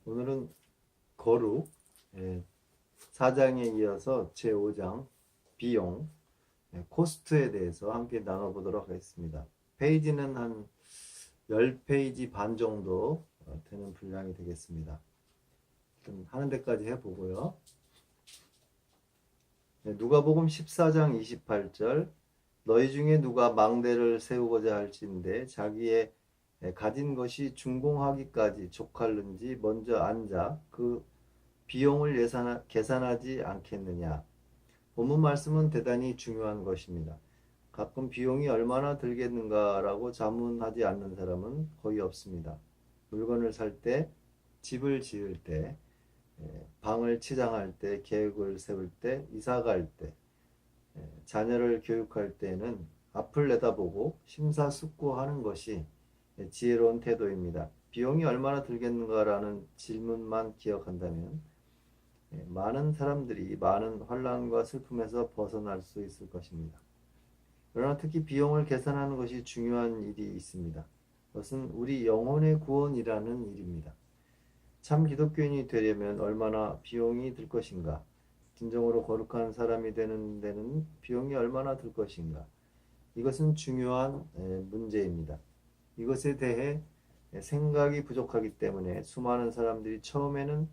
오늘은 거룩 4장에 이어서 제5장 비용 코스트에 대해서 함께 나눠보도록 하겠습니다. 페이지는 한 10페이지 반 정도 되는 분량이 되겠습니다. 하는 데까지 해보고요. 누가복음 14장 28절 너희 중에 누가 망대를 세우고자 할진대 자기의 가진 것이 준공하기까지 족할는지 먼저 앉아 그 비용을 계산하지 않겠느냐. 본문 말씀은 대단히 중요한 것입니다. 가끔 비용이 얼마나 들겠는가라고 자문하지 않는 사람은 거의 없습니다. 물건을 살 때, 집을 지을 때, 방을 치장할 때, 계획을 세울 때, 이사 갈 때, 자녀를 교육할 때는 앞을 내다보고 심사숙고하는 것이 지혜로운 태도입니다. 비용이 얼마나 들겠는가라는 질문만 기억한다면 많은 사람들이 많은 환난과 슬픔에서 벗어날 수 있을 것입니다. 그러나 특히 비용을 계산하는 것이 중요한 일이 있습니다. 그것은 우리 영혼의 구원이라는 일입니다. 참 기독교인이 되려면 얼마나 비용이 들 것인가? 진정으로 거룩한 사람이 되는 데는 비용이 얼마나 들 것인가? 이것은 중요한 문제입니다. 이것에 대해 생각이 부족하기 때문에 수많은 사람들이 처음에는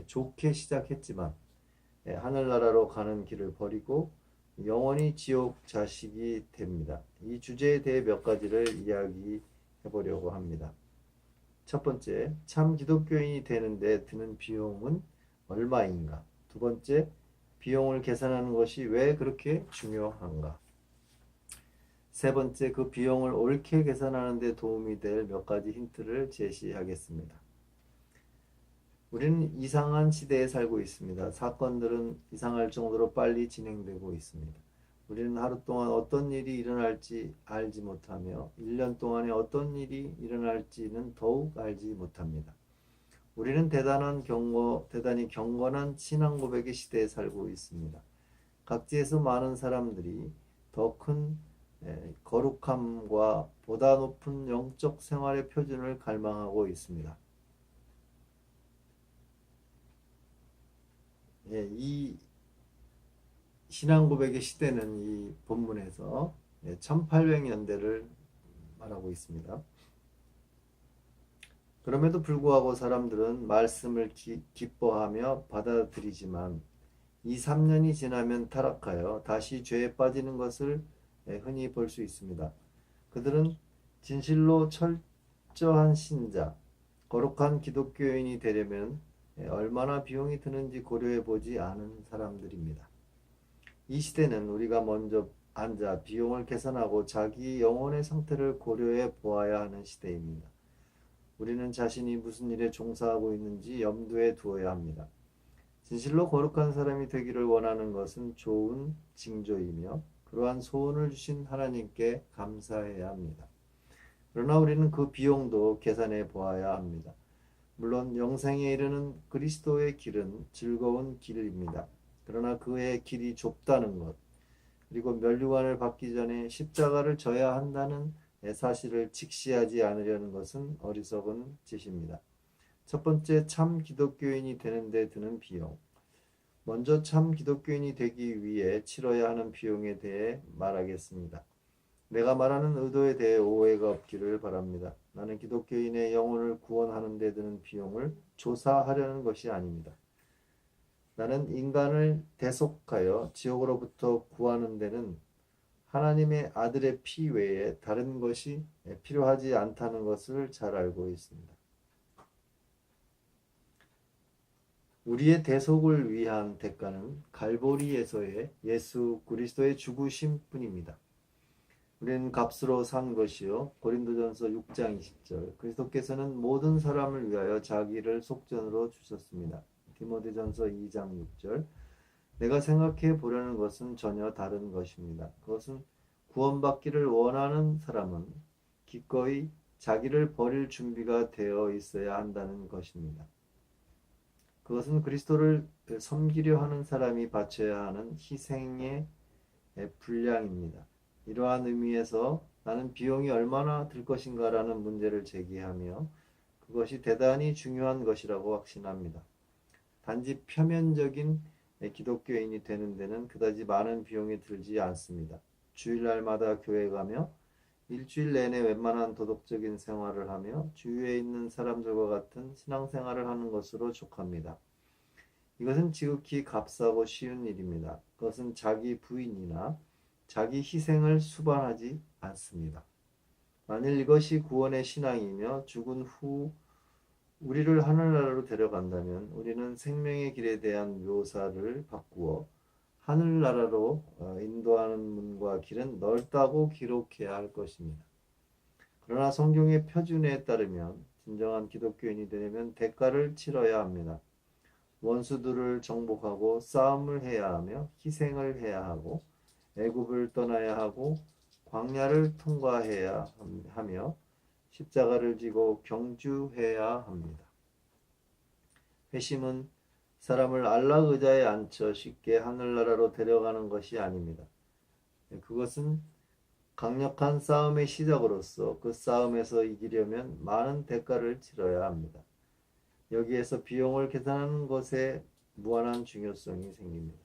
좋게 시작했지만 하늘나라로 가는 길을 버리고 영원히 지옥 자식이 됩니다. 이 주제에 대해 몇 가지를 이야기해 보려고 합니다. 첫 번째, 참 기독교인이 되는데 드는 비용은 얼마인가? 두 번째, 비용을 계산하는 것이 왜 그렇게 중요한가? 세 번째, 그 비용을 옳게 계산하는 데 도움이 될 몇 가지 힌트를 제시하겠습니다. 우리는 이상한 시대에 살고 있습니다. 사건들은 이상할 정도로 빨리 진행되고 있습니다. 우리는 하루 동안 어떤 일이 일어날지 알지 못하며 1년 동안에 어떤 일이 일어날지는 더욱 알지 못합니다. 우리는 대단히 경건한 신앙 고백의 시대에 살고 있습니다. 각지에서 많은 사람들이 더 큰 거룩함과 보다 높은 영적 생활의 표준을 갈망하고 있습니다. 이 신앙 고백의 시대는 이 본문에서 1800년대를 말하고 있습니다. 그럼에도 불구하고 사람들은 말씀을 기뻐하며 받아들이지만 2, 3년이 지나면 타락하여 다시 죄에 빠지는 것을 흔히 볼 수 있습니다. 그들은 진실로 철저한 신자, 거룩한 기독교인이 되려면 얼마나 비용이 드는지 고려해 보지 않은 사람들입니다. 이 시대는 우리가 먼저 앉아 비용을 계산하고 자기 영혼의 상태를 고려해 보아야 하는 시대입니다. 우리는 자신이 무슨 일에 종사하고 있는지 염두에 두어야 합니다. 진실로 거룩한 사람이 되기를 원하는 것은 좋은 징조이며 그러한 소원을 주신 하나님께 감사해야 합니다. 그러나 우리는 그 비용도 계산해 보아야 합니다. 물론 영생에 이르는 그리스도의 길은 즐거운 길입니다. 그러나 그의 길이 좁다는 것, 그리고 면류관을 받기 전에 십자가를 져야 한다는 사실을 직시하지 않으려는 것은 어리석은 짓입니다. 첫 번째, 참 기독교인이 되는 데 드는 비용. 먼저 참 기독교인이 되기 위해 치러야 하는 비용에 대해 말하겠습니다. 내가 말하는 의도에 대해 오해가 없기를 바랍니다. 나는 기독교인의 영혼을 구원하는 데 드는 비용을 조사하려는 것이 아닙니다. 나는 인간을 대속하여 지옥으로부터 구하는 데는 하나님의 아들의 피 외에 다른 것이 필요하지 않다는 것을 잘 알고 있습니다. 우리의 대속을 위한 대가는 갈보리에서의 예수 그리스도의 죽으심 뿐입니다. 우리는 값으로 산 것이요. 고린도전서 6장 20절 그리스도께서는 모든 사람을 위하여 자기를 속전으로 주셨습니다. 디모데전서 2장 6절 내가 생각해 보려는 것은 전혀 다른 것입니다. 그것은 구원받기를 원하는 사람은 기꺼이 자기를 버릴 준비가 되어 있어야 한다는 것입니다. 그것은 그리스도를 섬기려 하는 사람이 바쳐야 하는 희생의 분량입니다. 이러한 의미에서 나는 비용이 얼마나 들 것인가라는 문제를 제기하며 그것이 대단히 중요한 것이라고 확신합니다. 단지 표면적인 기독교인이 되는 데는 그다지 많은 비용이 들지 않습니다. 주일날마다 교회 가며 일주일 내내 웬만한 도덕적인 생활을 하며 주위에 있는 사람들과 같은 신앙생활을 하는 것으로 족합니다. 이것은 지극히 값싸고 쉬운 일입니다. 그것은 자기 부인이나 자기 희생을 수반하지 않습니다. 만일 이것이 구원의 신앙이며 죽은 후 우리를 하늘나라로 데려간다면 우리는 생명의 길에 대한 묘사를 바꾸어 하늘나라로 인도하는 문과 길은 넓다고 기록해야 할 것입니다. 그러나 성경의 표준에 따르면 진정한 기독교인이 되려면 대가를 치러야 합니다. 원수들을 정복하고 싸움을 해야 하며 희생을 해야 하고 애굽을 떠나야 하고 광야를 통과해야 하며 십자가를 지고 경주해야 합니다. 회심은 사람을 안락 의자에 앉혀 쉽게 하늘나라로 데려가는 것이 아닙니다. 그것은 강력한 싸움의 시작으로서 그 싸움에서 이기려면 많은 대가를 치러야 합니다. 여기에서 비용을 계산하는 것에 무한한 중요성이 생깁니다.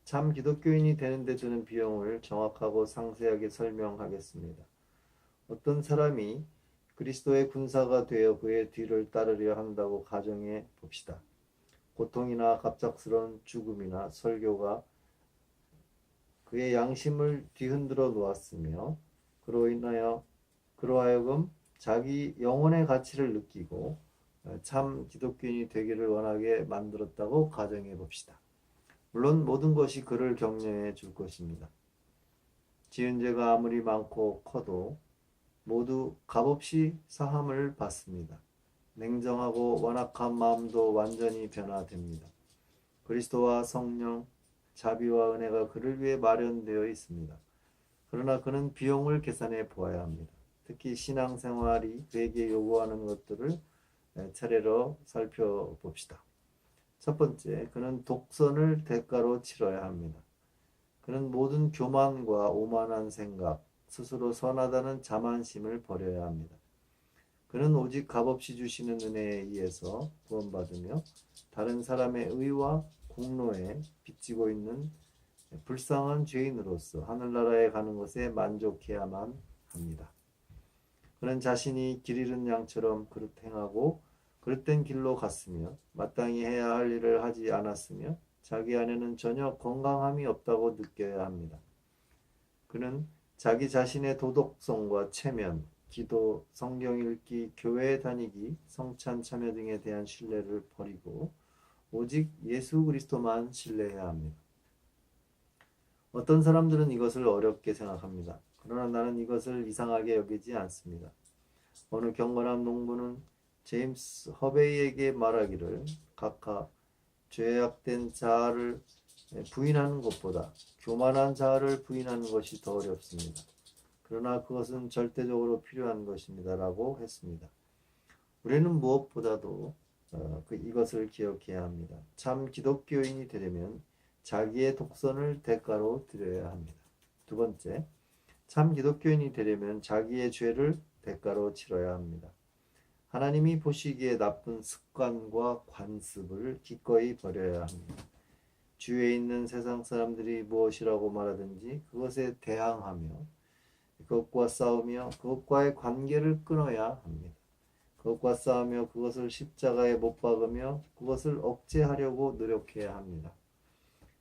참 기독교인이 되는 데 드는 비용을 정확하고 상세하게 설명하겠습니다. 어떤 사람이 그리스도의 군사가 되어 그의 뒤를 따르려 한다고 가정해 봅시다. 고통이나 갑작스러운 죽음이나 설교가 그의 양심을 뒤흔들어 놓았으며 그로 하여금 자기 영혼의 가치를 느끼고 참 기독교인이 되기를 원하게 만들었다고 가정해 봅시다. 물론 모든 것이 그를 격려해 줄 것입니다. 지은 죄가 아무리 많고 커도 모두 값없이 사함을 받습니다. 냉정하고 완악한 마음도 완전히 변화됩니다. 그리스도와 성령, 자비와 은혜가 그를 위해 마련되어 있습니다. 그러나 그는 비용을 계산해 보아야 합니다. 특히 신앙생활이 그에게 요구하는 것들을 차례로 살펴봅시다. 첫 번째, 그는 독선을 대가로 치러야 합니다. 그는 모든 교만과 오만한 생각, 스스로 선하다는 자만심을 버려야 합니다. 그는 오직 값없이 주시는 은혜에 의해서 구원받으며 다른 사람의 의와 공로에 빚지고 있는 불쌍한 죄인으로서 하늘나라에 가는 것에 만족해야만 합니다. 그는 자신이 길 잃은 양처럼 그릇 행하고 그릇된 길로 갔으며 마땅히 해야 할 일을 하지 않았으며 자기 안에는 전혀 건강함이 없다고 느껴야 합니다. 그는 자기 자신의 도덕성과 체면, 기도, 성경 읽기, 교회에 다니기, 성찬 참여 등에 대한 신뢰를 버리고 오직 예수 그리스도만 신뢰해야 합니다. 어떤 사람들은 이것을 어렵게 생각합니다. 그러나 나는 이것을 이상하게 여기지 않습니다. 어느 경건한 농부는 제임스 허베이에게 말하기를 각하 죄악된 자아를 부인하는 것보다 교만한 자아를 부인하는 것이 더 어렵습니다. 그러나 그것은 절대적으로 필요한 것입니다. 라고 했습니다. 우리는 무엇보다도 이것을 기억해야 합니다. 참 기독교인이 되려면 자기의 독선을 대가로 드려야 합니다. 두 번째, 참 기독교인이 되려면 자기의 죄를 대가로 치러야 합니다. 하나님이 보시기에 나쁜 습관과 관습을 기꺼이 버려야 합니다. 주위에 있는 세상 사람들이 무엇이라고 말하든지 그것에 대항하며 그것과 싸우며 그것과의 관계를 끊어야 합니다. 그것과 싸우며 그것을 십자가에 못 박으며 그것을 억제하려고 노력해야 합니다.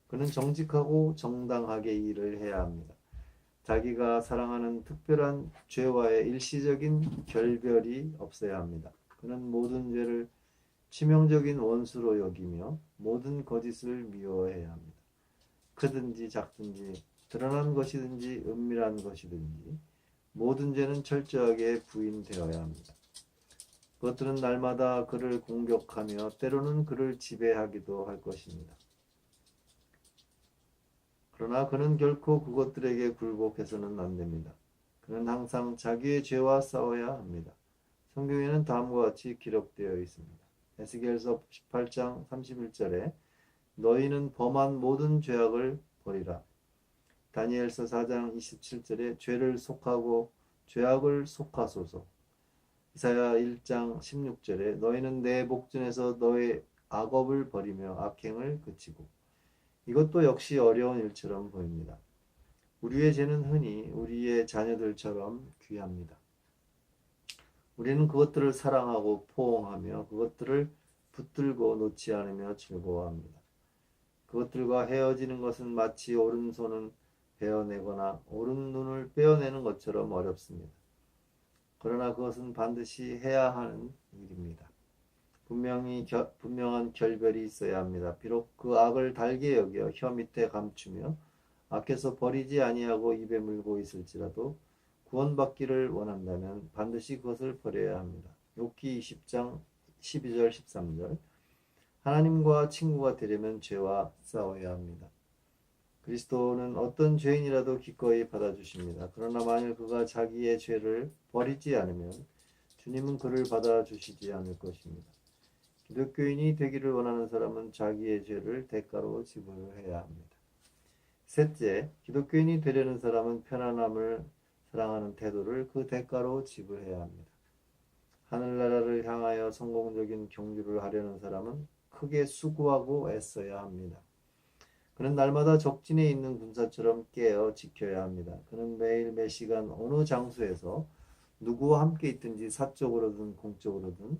그는 정직하고 정당하게 일을 해야 합니다. 자기가 사랑하는 특별한 죄와의 일시적인 결별이 없어야 합니다. 그는 모든 죄를 치명적인 원수로 여기며 모든 거짓을 미워해야 합니다. 크든지 작든지 드러난 것이든지 은밀한 것이든지 모든 죄는 철저하게 부인되어야 합니다. 그것들은 날마다 그를 공격하며 때로는 그를 지배하기도 할 것입니다. 그러나 그는 결코 그것들에게 굴복해서는 안 됩니다. 그는 항상 자기의 죄와 싸워야 합니다. 성경에는 다음과 같이 기록되어 있습니다. 에스겔서 18장 31절에 너희는 범한 모든 죄악을 버리라. 다니엘서 4장 27절에 죄를 속하고 죄악을 속하소서. 이사야 1장 16절에 너희는 내 복전에서 너의 악업을 버리며 악행을 그치고, 이것도 역시 어려운 일처럼 보입니다. 우리의 죄는 흔히 우리의 자녀들처럼 귀합니다. 우리는 그것들을 사랑하고 포옹하며 그것들을 붙들고 놓지 않으며 즐거워합니다. 그것들과 헤어지는 것은 마치 오른손은 베어내거나 오른눈을 빼어내는 것처럼 어렵습니다. 그러나 그것은 반드시 해야 하는 일입니다. 분명한 결별이 있어야 합니다. 비록 그 악을 달게 여겨 혀 밑에 감추며 앞에서 버리지 아니하고 입에 물고 있을지라도 구원받기를 원한다면 반드시 그것을 버려야 합니다. 욥기 20장 12절 13절. 하나님과 친구가 되려면 죄와 싸워야 합니다. 그리스도는 어떤 죄인이라도 기꺼이 받아주십니다. 그러나 만일 그가 자기의 죄를 버리지 않으면 주님은 그를 받아주시지 않을 것입니다. 기독교인이 되기를 원하는 사람은 자기의 죄를 대가로 지불해야 합니다. 셋째, 기독교인이 되려는 사람은 편안함을 사랑하는 태도를 그 대가로 지불해야 합니다. 하늘나라를 향하여 성공적인 경주를 하려는 사람은 크게 수고하고 애써야 합니다. 그는 날마다 적진에 있는 군사처럼 깨어 지켜야 합니다. 그는 매일 매 시간 어느 장소에서 누구와 함께 있든지 사적으로든 공적으로든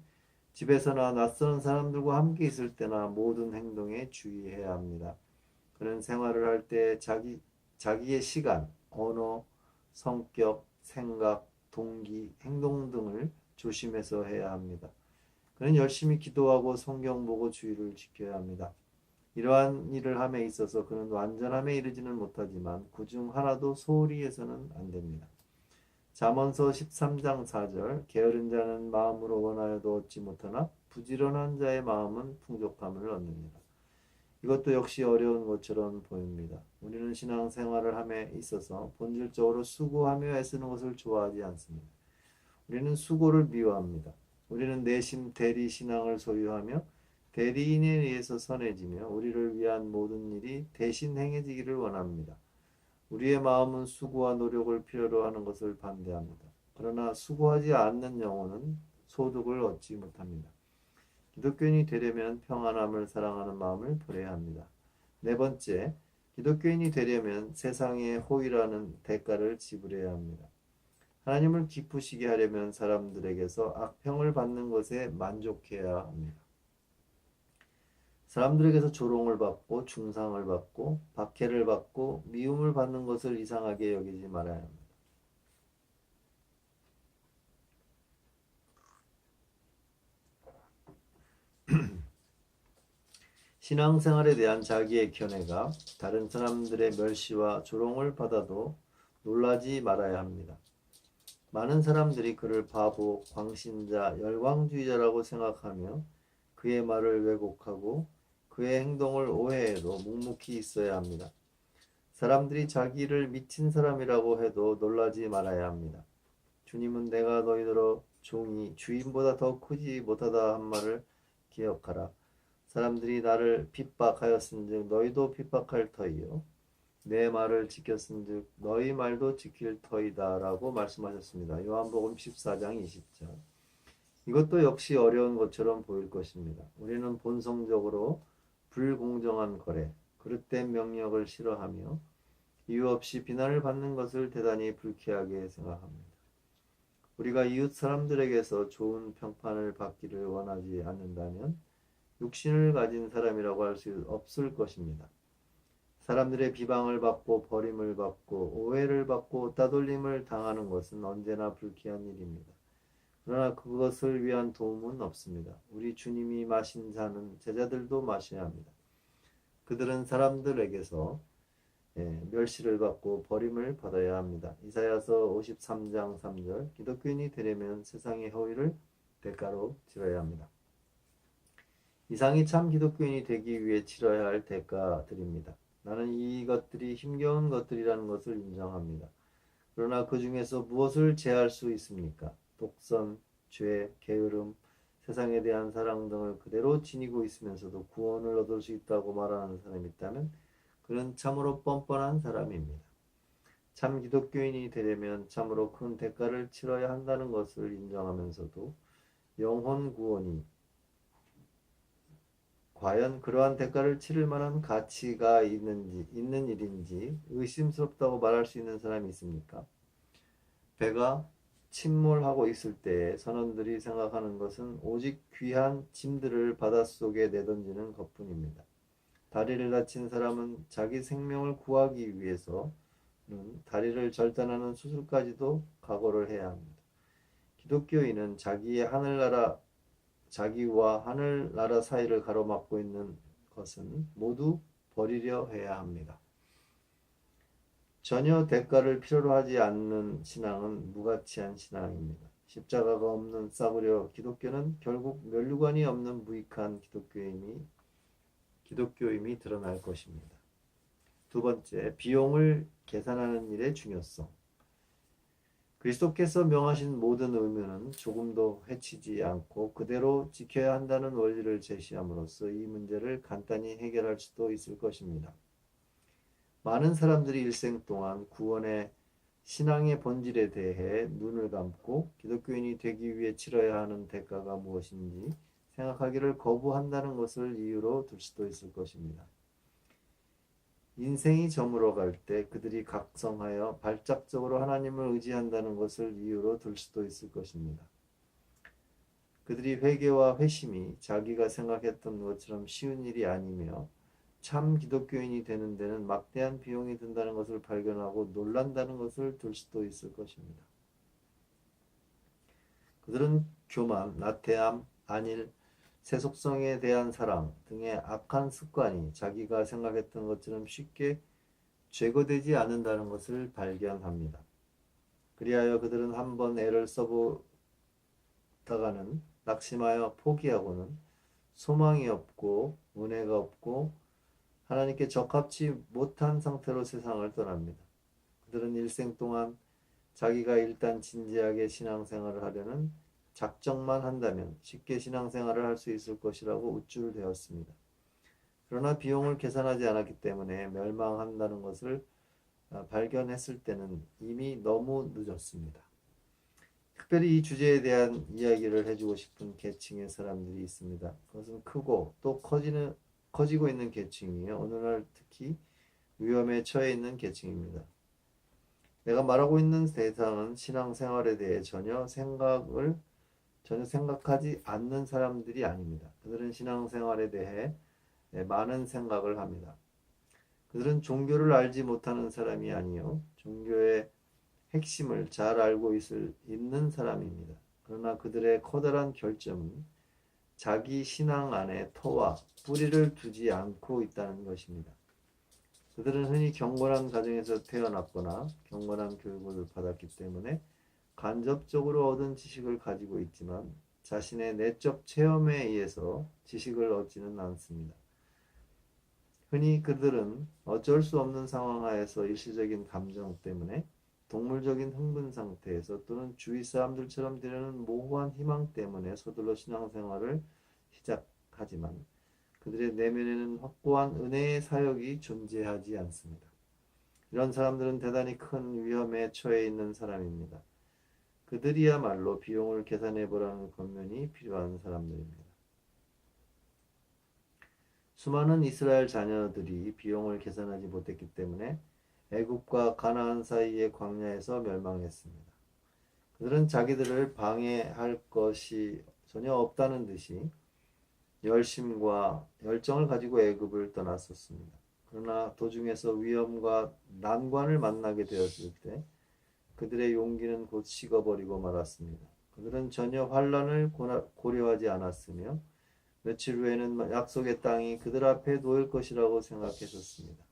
집에서나 낯선 사람들과 함께 있을 때나 모든 행동에 주의해야 합니다. 그는 생활을 할 때 자기의 시간, 언어, 성격, 생각, 동기, 행동 등을 조심해서 해야 합니다. 그는 열심히 기도하고 성경 보고 주의를 지켜야 합니다. 이러한 일을 함에 있어서 그는 완전함에 이르지는 못하지만 그중 하나도 소홀히 해서는 안 됩니다. 잠언서 13장 4절. 게으른 자는 마음으로 원하여도 얻지 못하나 부지런한 자의 마음은 풍족함을 얻느니라. 이것도 역시 어려운 것처럼 보입니다. 우리는 신앙생활을 함에 있어서 본질적으로 수고하며 애쓰는 것을 좋아하지 않습니다. 우리는 수고를 미워합니다. 우리는 내심 대리 신앙을 소유하며 대리인에 의해서 선해지며 우리를 위한 모든 일이 대신 행해지기를 원합니다. 우리의 마음은 수고와 노력을 필요로 하는 것을 반대합니다. 그러나 수고하지 않는 영혼은 소득을 얻지 못합니다. 기독교인이 되려면 평안함을 사랑하는 마음을 버려야 합니다. 네 번째, 기독교인이 되려면 세상의 호의라는 대가를 지불해야 합니다. 하나님을 기쁘시게 하려면 사람들에게서 악평을 받는 것에 만족해야 합니다. 사람들에게서 조롱을 받고 중상을 받고 박해를 받고 미움을 받는 것을 이상하게 여기지 말아야 합니다. 신앙생활에 대한 자기의 견해가 다른 사람들의 멸시와 조롱을 받아도 놀라지 말아야 합니다. 많은 사람들이 그를 바보, 광신자, 열광주의자라고 생각하며 그의 말을 왜곡하고 그의 행동을 오해해도 묵묵히 있어야 합니다. 사람들이 자기를 미친 사람이라고 해도 놀라지 말아야 합니다. 주님은 내가 너희더러 종이 주인보다 더 크지 못하다 한 말을 기억하라. 사람들이 나를 핍박하였은즉 너희도 핍박할 터이요 내 말을 지켰은즉 너희 말도 지킬 터이다 라고 말씀하셨습니다. 요한복음 14장 20절. 이것도 역시 어려운 것처럼 보일 것입니다. 우리는 본성적으로 불공정한 거래, 그릇된 명령을 싫어하며 이유 없이 비난을 받는 것을 대단히 불쾌하게 생각합니다. 우리가 이웃 사람들에게서 좋은 평판을 받기를 원하지 않는다면 육신을 가진 사람이라고 할 수 없을 것입니다. 사람들의 비방을 받고 버림을 받고 오해를 받고 따돌림을 당하는 것은 언제나 불쾌한 일입니다. 그러나 그것을 위한 도움은 없습니다. 우리 주님이 마신 잔은 제자들도 마셔야 합니다. 그들은 사람들에게서 멸시를 받고 버림을 받아야 합니다. 이사야서 53장 3절. 기독교인이 되려면 세상의 허위를 대가로 치러야 합니다. 이상이 참 기독교인이 되기 위해 치러야 할 대가들입니다. 나는 이것들이 힘겨운 것들이라는 것을 인정합니다. 그러나 그 중에서 무엇을 제할 수 있습니까? 독선, 죄, 게으름, 세상에 대한 사랑 등을 그대로 지니고 있으면서도 구원을 얻을 수 있다고 말하는 사람이 있다면 그는 참으로 뻔뻔한 사람입니다. 참 기독교인이 되려면 참으로 큰 대가를 치러야 한다는 것을 인정하면서도 영혼 구원이 과연 그러한 대가를 치를 만한 가치가 있는 일인지 의심스럽다고 말할 수 있는 사람이 있습니까? 배가 침몰하고 있을 때에 선원들이 생각하는 것은 오직 귀한 짐들을 바닷속에 내던지는 것뿐입니다. 다리를 다친 사람은 자기 생명을 구하기 위해서는 다리를 절단하는 수술까지도 각오를 해야 합니다. 기독교인은 자기와 하늘나라 사이를 가로막고 있는 것은 모두 버리려 해야 합니다. 전혀 대가를 필요로 하지 않는 신앙은 무가치한 신앙입니다. 십자가가 없는 싸구려 기독교는 결국 면류관이 없는 무익한 기독교임이 드러날 것입니다. 두 번째, 비용을 계산하는 일의 중요성. 그리스도께서 명하신 모든 의무는 조금도 해치지 않고 그대로 지켜야 한다는 원리를 제시함으로써 이 문제를 간단히 해결할 수도 있을 것입니다. 많은 사람들이 일생 동안 구원의 신앙의 본질에 대해 눈을 감고 기독교인이 되기 위해 치러야 하는 대가가 무엇인지 생각하기를 거부한다는 것을 이유로 들 수도 있을 것입니다. 인생이 저물어 갈 때 그들이 각성하여 발작적으로 하나님을 의지한다는 것을 이유로 들 수도 있을 것입니다. 그들이 회개와 회심이 자기가 생각했던 것처럼 쉬운 일이 아니며 참 기독교인이 되는 데는 막대한 비용이 든다는 것을 발견하고 놀란다는 것을 들 수도 있을 것입니다. 그들은 교만, 나태함, 안일, 세속성에 대한 사랑 등의 악한 습관이 자기가 생각했던 것처럼 쉽게 제거되지 않는다는 것을 발견합니다. 그리하여 그들은 한번 애를 써보다가는 낙심하여 포기하고는 소망이 없고 은혜가 없고 하나님께 적합지 못한 상태로 세상을 떠납니다. 그들은 일생 동안 자기가 일단 진지하게 신앙생활을 하려는 작정만 한다면 쉽게 신앙생활을 할 수 있을 것이라고 우쭐대었습니다. 그러나 비용을 계산하지 않았기 때문에 멸망한다는 것을 발견했을 때는 이미 너무 늦었습니다. 특별히 이 주제에 대한 이야기를 해주고 싶은 계층의 사람들이 있습니다. 그것은 크고 또 커지고 있는 계층이에요. 오늘날 특히 위험에 처해 있는 계층입니다. 내가 말하고 있는 대상은 신앙생활에 대해 전혀 생각하지 않는 사람들이 아닙니다. 그들은 신앙생활에 대해 많은 생각을 합니다. 그들은 종교를 알지 못하는 사람이 아니요 종교의 핵심을 잘 알고 있는 사람입니다. 그러나 그들의 커다란 결점은 자기 신앙 안에 터와 뿌리를 두지 않고 있다는 것입니다. 그들은 흔히 경건한 가정에서 태어났거나 경건한 교육을 받았기 때문에 간접적으로 얻은 지식을 가지고 있지만 자신의 내적 체험에 의해서 지식을 얻지는 않습니다. 흔히 그들은 어쩔 수 없는 상황 하에서 일시적인 감정 때문에 동물적인 흥분 상태에서 또는 주위 사람들처럼 되려는 모호한 희망 때문에 서둘러 신앙생활을 시작하지만 그들의 내면에는 확고한 은혜의 사역이 존재하지 않습니다. 이런 사람들은 대단히 큰 위험에 처해 있는 사람입니다. 그들이야말로 비용을 계산해 보라는 권면이 필요한 사람들입니다. 수많은 이스라엘 자녀들이 비용을 계산하지 못했기 때문에 애굽과 가나안 사이의 광야에서 멸망했습니다. 그들은 자기들을 방해할 것이 전혀 없다는 듯이 열심과 열정을 가지고 애굽을 떠났었습니다. 그러나 도중에서 위험과 난관을 만나게 되었을 때 그들의 용기는 곧 식어버리고 말았습니다. 그들은 전혀 환란을 고려하지 않았으며 며칠 후에는 약속의 땅이 그들 앞에 놓일 것이라고 생각했었습니다.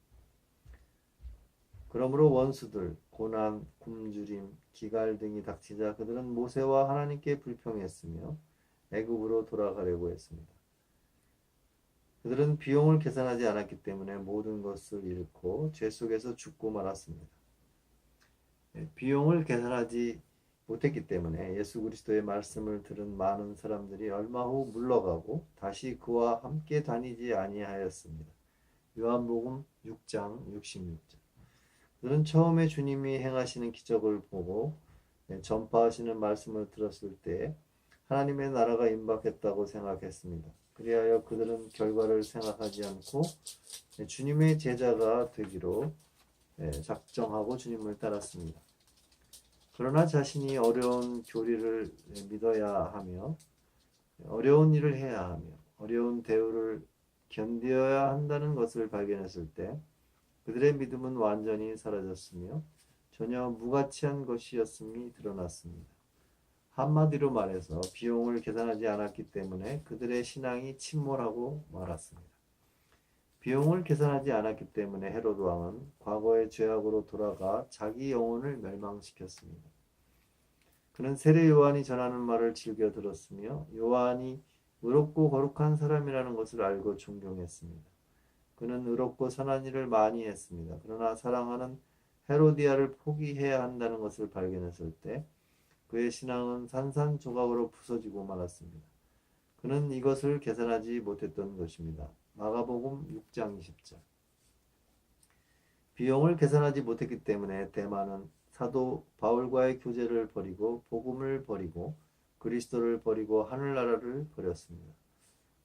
그러므로 원수들, 고난, 굶주림, 기갈 등이 닥치자 그들은 모세와 하나님께 불평했으며 애굽으로 돌아가려고 했습니다. 그들은 비용을 계산하지 않았기 때문에 모든 것을 잃고 죄 속에서 죽고 말았습니다. 비용을 계산하지 못했기 때문에 예수 그리스도의 말씀을 들은 많은 사람들이 얼마 후 물러가고 다시 그와 함께 다니지 아니하였습니다. 요한복음 6장 66절. 그들은 처음에 주님이 행하시는 기적을 보고 전파하시는 말씀을 들었을 때 하나님의 나라가 임박했다고 생각했습니다. 그리하여 그들은 결과를 생각하지 않고 주님의 제자가 되기로 작정하고 주님을 따랐습니다. 그러나 자신이 어려운 교리를 믿어야 하며 어려운 일을 해야 하며 어려운 대우를 견뎌야 한다는 것을 발견했을 때 그들의 믿음은 완전히 사라졌으며 전혀 무가치한 것이었음이 드러났습니다. 한마디로 말해서 비용을 계산하지 않았기 때문에 그들의 신앙이 침몰하고 말았습니다. 비용을 계산하지 않았기 때문에 헤로드 왕은 과거의 죄악으로 돌아가 자기 영혼을 멸망시켰습니다. 그는 세례 요한이 전하는 말을 즐겨 들었으며 요한이 의롭고 거룩한 사람이라는 것을 알고 존경했습니다. 그는 의롭고 선한 일을 많이 했습니다. 그러나 사랑하는 헤로디아를 포기해야 한다는 것을 발견했을 때 그의 신앙은 산산조각으로 부서지고 말았습니다. 그는 이것을 계산하지 못했던 것입니다. 마가복음 6장 20절. 비용을 계산하지 못했기 때문에 데마는 사도 바울과의 교제를 버리고 복음을 버리고 그리스도를 버리고 하늘나라를 버렸습니다.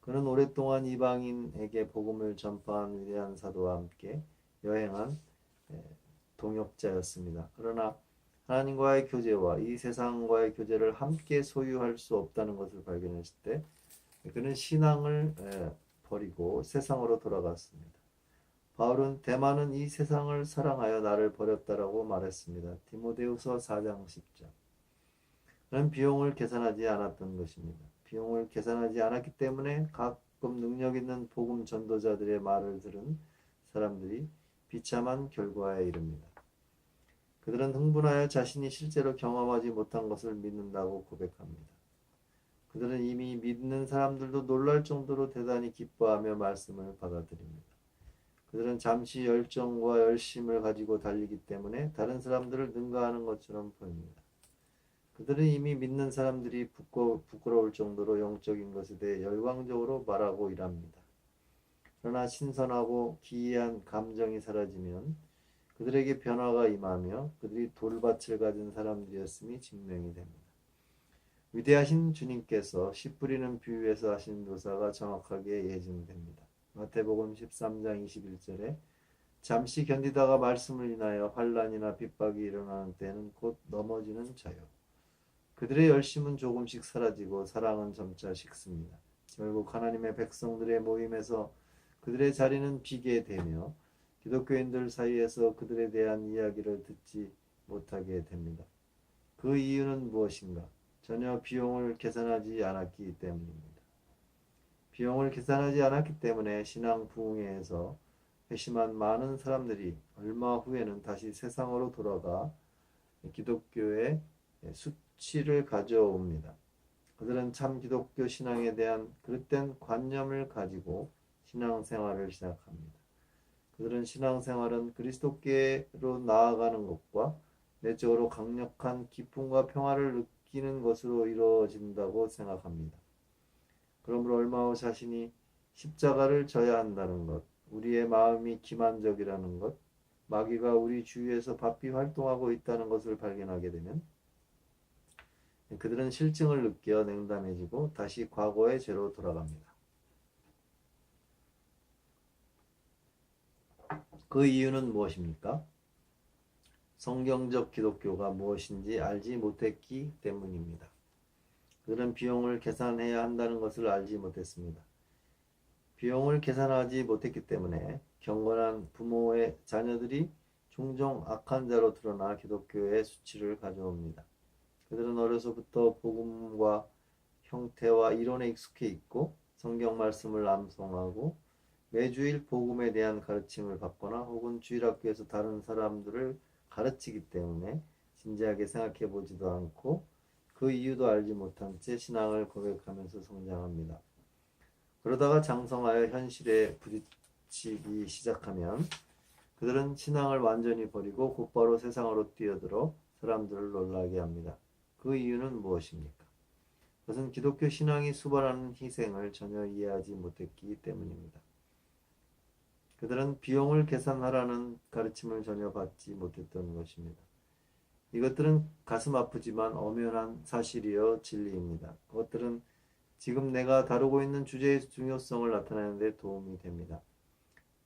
그는 오랫동안 이방인에게 복음을 전파한 위대한 사도와 함께 여행한 동역자였습니다. 그러나 하나님과의 교제와 이 세상과의 교제를 함께 소유할 수 없다는 것을 발견했을 때 그는 신앙을 버리고 세상으로 돌아갔습니다. 바울은 대만은 이 세상을 사랑하여 나를 버렸다라고 말했습니다. 디모데후서 4장 10절. 그는 비용을 계산하지 않았던 것입니다. 비용을 계산하지 않았기 때문에 가끔 능력 있는 복음 전도자들의 말을 들은 사람들이 비참한 결과에 이릅니다. 그들은 흥분하여 자신이 실제로 경험하지 못한 것을 믿는다고 고백합니다. 그들은 이미 믿는 사람들도 놀랄 정도로 대단히 기뻐하며 말씀을 받아들입니다. 그들은 잠시 열정과 열심을 가지고 달리기 때문에 다른 사람들을 능가하는 것처럼 보입니다. 그들은 이미 믿는 사람들이 부끄러울 정도로 영적인 것에 대해 열광적으로 말하고 일합니다. 그러나 신선하고 기이한 감정이 사라지면 그들에게 변화가 임하며 그들이 돌밭을 가진 사람들이었음이 증명이 됩니다. 위대하신 주님께서 씨 뿌리는 비유에서 하신 묘사가 정확하게 예증됩니다. 마태복음 13장 21절에 잠시 견디다가 말씀을 인하여 환난이나 핍박이 일어나는 때는 곧 넘어지는 자요. 그들의 열심은 조금씩 사라지고 사랑은 점차 식습니다. 결국 하나님의 백성들의 모임에서 그들의 자리는 비게 되며 기독교인들 사이에서 그들에 대한 이야기를 듣지 못하게 됩니다. 그 이유는 무엇인가? 전혀 비용을 계산하지 않았기 때문입니다. 비용을 계산하지 않았기 때문에 신앙 부흥회에서 회심한 많은 사람들이 얼마 후에는 다시 세상으로 돌아가 기독교의 수치를 가져옵니다. 그들은 참 기독교 신앙에 대한 그릇된 관념을 가지고 신앙생활을 시작합니다. 그들은 신앙생활은 그리스도께로 나아가는 것과 내적으로 강력한 기쁨과 평화를 느끼는 것으로 이루어진다고 생각합니다. 그러므로 얼마 후 자신이 십자가를 져야 한다는 것, 우리의 마음이 기만적이라는 것, 마귀가 우리 주위에서 바삐 활동하고 있다는 것을 발견하게 되면 그들은 실증을 느껴 냉담해지고 다시 과거의 죄로 돌아갑니다. 그 이유는 무엇입니까? 성경적 기독교가 무엇인지 알지 못했기 때문입니다. 그들은 비용을 계산해야 한다는 것을 알지 못했습니다. 비용을 계산하지 못했기 때문에 경건한 부모의 자녀들이 종종 악한 자로 드러나 기독교의 수치를 가져옵니다. 그들은 어려서부터 복음과 형태와 이론에 익숙해 있고 성경 말씀을 암송하고 매주일 복음에 대한 가르침을 받거나 혹은 주일학교에서 다른 사람들을 가르치기 때문에 진지하게 생각해 보지도 않고 그 이유도 알지 못한 채 신앙을 고백하면서 성장합니다. 그러다가 장성하여 현실에 부딪히기 시작하면 그들은 신앙을 완전히 버리고 곧바로 세상으로 뛰어들어 사람들을 놀라게 합니다. 그 이유는 무엇입니까? 그것은 기독교 신앙이 수반하는 희생을 전혀 이해하지 못했기 때문입니다. 그들은 비용을 계산하라는 가르침을 전혀 받지 못했던 것입니다. 이것들은 가슴 아프지만 엄연한 사실이요 진리입니다. 그것들은 지금 내가 다루고 있는 주제의 중요성을 나타내는 데 도움이 됩니다.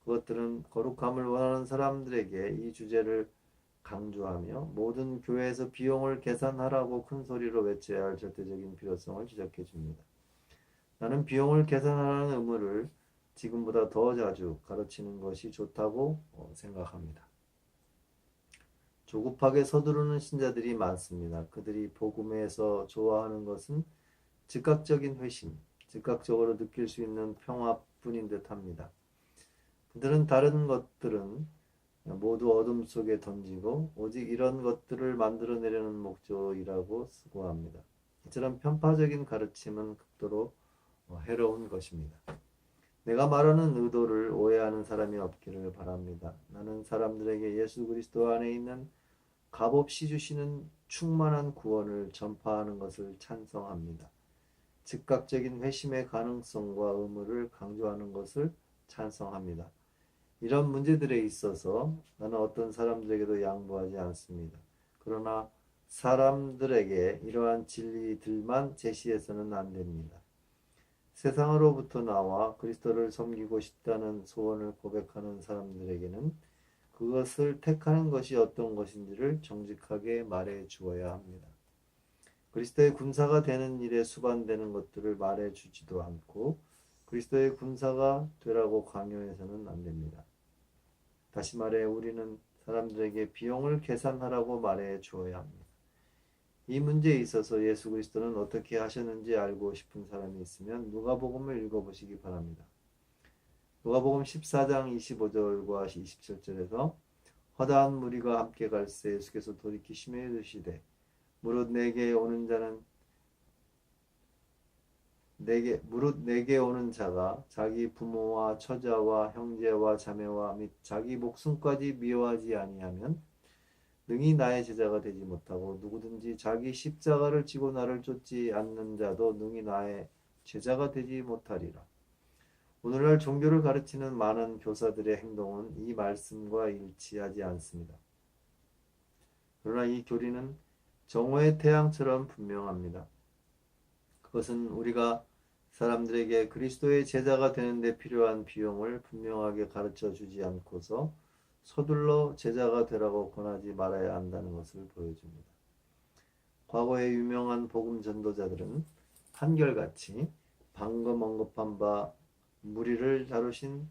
그것들은 거룩함을 원하는 사람들에게 이 주제를 강조하며 모든 교회에서 비용을 계산하라고 큰 소리로 외쳐야 할 절대적인 필요성을 지적해 줍니다. 나는 비용을 계산하라는 의무를 지금보다 더 자주 가르치는 것이 좋다고 생각합니다. 조급하게 서두르는 신자들이 많습니다. 그들이 복음에서 좋아하는 것은 즉각적인 회심, 즉각적으로 느낄 수 있는 평화뿐인 듯합니다. 그들은 다른 것들은 모두 어둠 속에 던지고 오직 이런 것들을 만들어내려는 목적이라고 수고합니다. 이처럼 편파적인 가르침은 극도로 해로운 것입니다. 내가 말하는 의도를 오해하는 사람이 없기를 바랍니다. 나는 사람들에게 예수 그리스도 안에 있는 값없이 주시는 충만한 구원을 전파하는 것을 찬성합니다. 즉각적인 회심의 가능성과 의무를 강조하는 것을 찬성합니다. 이런 문제들에 있어서 나는 어떤 사람들에게도 양보하지 않습니다. 그러나 사람들에게 이러한 진리들만 제시해서는 안 됩니다. 세상으로부터 나와 그리스도를 섬기고 싶다는 소원을 고백하는 사람들에게는 그것을 택하는 것이 어떤 것인지를 정직하게 말해 주어야 합니다. 그리스도의 군사가 되는 일에 수반되는 것들을 말해 주지도 않고 그리스도의 군사가 되라고 강요해서는 안 됩니다. 다시 말해 우리는 사람들에게 비용을 계산하라고 말해 주어야 합니다. 이 문제에 있어서 예수 그리스도는 어떻게 하셨는지 알고 싶은 사람이 있으면 누가복음을 읽어보시기 바랍니다. 누가복음 14장 25절과 27절에서 허다한 무리가 함께 갈새 예수께서 돌이키시며 이르시되 무릇 내게 오는 자가 자기 부모와 처자와 형제와 자매와 및 자기 목숨까지 미워하지 아니하면 능히 나의 제자가 되지 못하고 누구든지 자기 십자가를 지고 나를 쫓지 않는 자도 능히 나의 제자가 되지 못하리라. 오늘날 종교를 가르치는 많은 교사들의 행동은 이 말씀과 일치하지 않습니다. 그러나 이 교리는 정오의 태양처럼 분명합니다. 그것은 우리가 사람들에게 그리스도의 제자가 되는 데 필요한 비용을 분명하게 가르쳐 주지 않고서 서둘러 제자가 되라고 권하지 말아야 한다는 것을 보여줍니다. 과거의 유명한 복음 전도자들은 한결같이 방금 언급한 바 무리를 다루신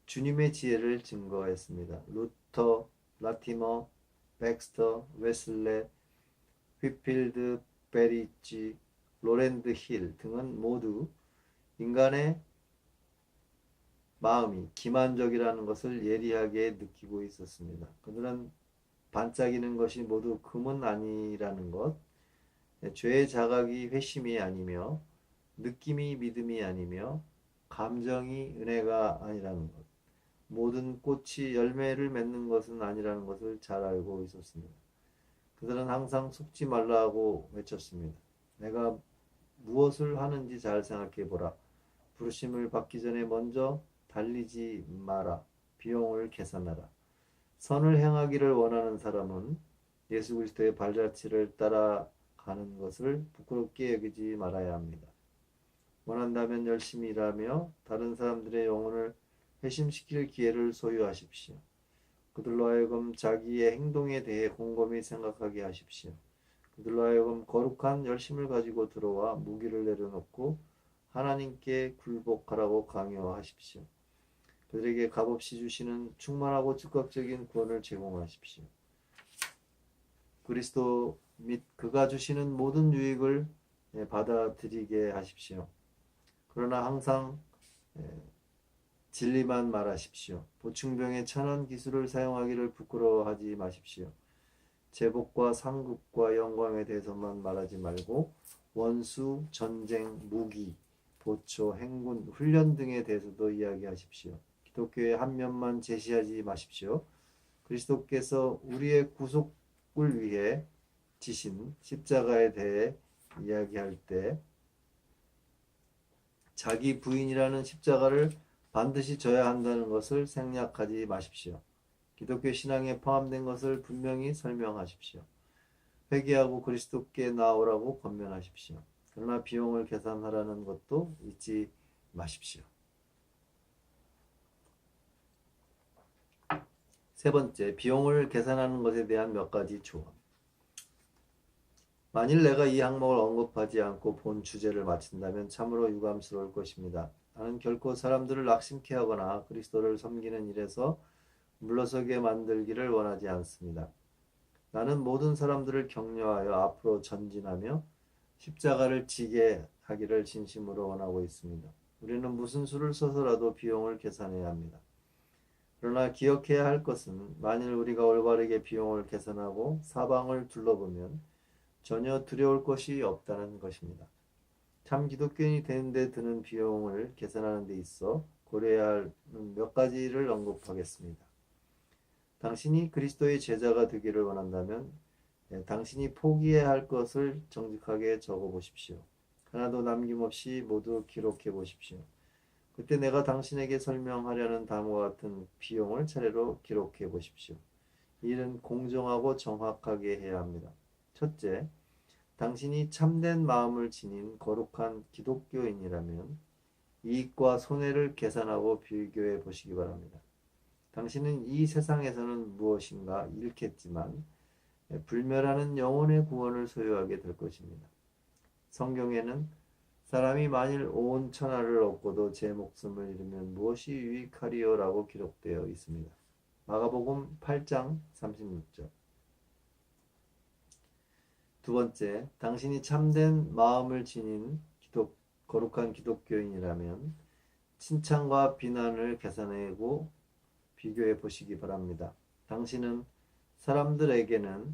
주님의 지혜를 증거했습니다. 루터, 라티머, 백스터, 웨슬레, 휘필드, 베리지, 로랜드 힐 등은 모두 인간의 마음이 기만적이라는 것을 예리하게 느끼고 있었습니다. 그들은 반짝이는 것이 모두 금은 아니라는 것, 죄의 자각이 회심이 아니며 느낌이 믿음이 아니며 감정이 은혜가 아니라는 것, 모든 꽃이 열매를 맺는 것은 아니라는 것을 잘 알고 있었습니다. 그들은 항상 속지 말라고 외쳤습니다. 내가 무엇을 하는지 잘 생각해 보라. 부르심을 받기 전에 먼저 달리지 마라. 비용을 계산하라. 선을 행하기를 원하는 사람은 예수 그리스도의 발자취를 따라가는 것을 부끄럽게 여기지 말아야 합니다. 원한다면 열심히 일하며 다른 사람들의 영혼을 회심시킬 기회를 소유하십시오. 그들로 하여금 자기의 행동에 대해 곰곰이 생각하게 하십시오. 그들로 하여금 거룩한 열심을 가지고 들어와 무기를 내려놓고 하나님께 굴복하라고 강요하십시오. 그들에게 값없이 주시는 충만하고 즉각적인 구원을 제공하십시오. 그리스도 및 그가 주시는 모든 유익을 받아들이게 하십시오. 그러나 항상 진리만 말하십시오. 보충병의 천한 기술을 사용하기를 부끄러워하지 마십시오. 제복과 상급과 영광에 대해서만 말하지 말고 원수, 전쟁, 무기, 보초, 행군, 훈련 등에 대해서도 이야기하십시오. 기독교의 한 면만 제시하지 마십시오. 그리스도께서 우리의 구속을 위해 지신 십자가에 대해 이야기할 때 자기 부인이라는 십자가를 반드시 져야 한다는 것을 생략하지 마십시오. 기독교 신앙에 포함된 것을 분명히 설명하십시오. 회개하고 그리스도께 나오라고 권면하십시오. 그러나 비용을 계산하라는 것도 잊지 마십시오. 세 번째, 비용을 계산하는 것에 대한 몇 가지 조언. 만일 내가 이 항목을 언급하지 않고 본 주제를 마친다면 참으로 유감스러울 것입니다. 나는 결코 사람들을 낙심케 하거나 그리스도를 섬기는 일에서 물러서게 만들기를 원하지 않습니다. 나는 모든 사람들을 격려하여 앞으로 전진하며 십자가를 지게 하기를 진심으로 원하고 있습니다. 우리는 무슨 수를 써서라도 비용을 계산해야 합니다. 그러나 기억해야 할 것은 만일 우리가 올바르게 비용을 계산하고 사방을 둘러보면 전혀 두려울 것이 없다는 것입니다. 참 기독교인이 되는 데 드는 비용을 계산하는 데 있어 고려해야 하는 몇 가지를 언급하겠습니다. 당신이 그리스도의 제자가 되기를 원한다면 당신이 포기해야 할 것을 정직하게 적어보십시오. 하나도 남김없이 모두 기록해 보십시오. 그때 내가 당신에게 설명하려는 다음과 같은 비용을 차례로 기록해 보십시오. 이 일은 공정하고 정확하게 해야 합니다. 첫째, 당신이 참된 마음을 지닌 거룩한 기독교인이라면 이익과 손해를 계산하고 비교해 보시기 바랍니다. 당신은 이 세상에서는 무엇인가 잃겠지만 불멸하는 영혼의 구원을 소유하게 될 것입니다. 성경에는 사람이 만일 온 천하를 얻고도 제 목숨을 잃으면 무엇이 유익하리요? 라고 기록되어 있습니다. 마가복음 8장 36절. 두 번째, 당신이 참된 마음을 지닌 거룩한 기독교인이라면 칭찬과 비난을 계산하고 비교해 보시기 바랍니다. 당신은 사람들에게서는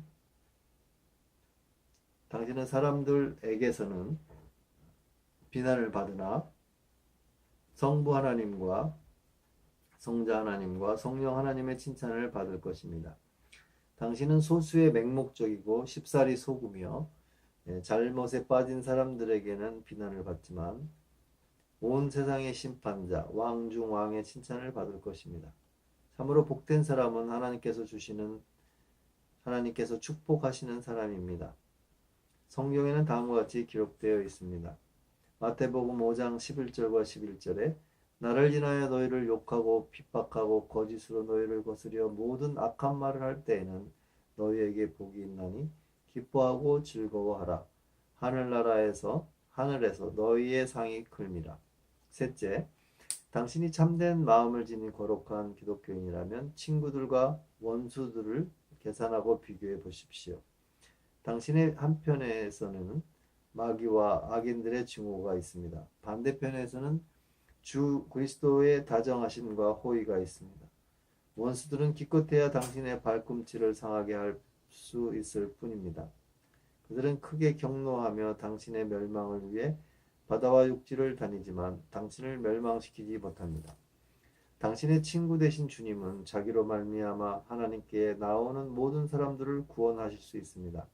비난을 받으나 성부 하나님과 성자 하나님과 성령 하나님의 칭찬을 받을 것입니다. 당신은 소수의 맹목적이고 쉽사리 속으며 잘못에 빠진 사람들에게는 비난을 받지만 온 세상의 심판자 왕 중 왕의 칭찬을 받을 것입니다. 참으로 복된 사람은 하나님께서 축복하시는 사람입니다. 성경에는 다음과 같이 기록되어 있습니다. 마태복음 5장 11절과 11절에 나를 인하여 너희를 욕하고 핍박하고 거짓으로 너희를 거스려 모든 악한 말을 할 때에는 너희에게 복이 있나니 기뻐하고 즐거워하라. 하늘에서 너희의 상이 클미라. 셋째, 당신이 참된 마음을 지닌 거룩한 기독교인이라면 친구들과 원수들을 계산하고 비교해 보십시오. 당신의 한편에서는 마귀와 악인들의 증오가 있습니다. 반대편에서는 주 그리스도의 다정하심과 호의가 있습니다. 원수들은 기껏해야 당신의 발꿈치를 상하게 할 수 있을 뿐입니다. 그들은 크게 경노하며 당신의 멸망을 위해 바다와 육지를 다니지만 당신을 멸망시키지 못합니다. 당신의 친구 되신 주님은 자기로 말미암아 하나님께 나오는 모든 사람들을 구원하실 수 있습니다.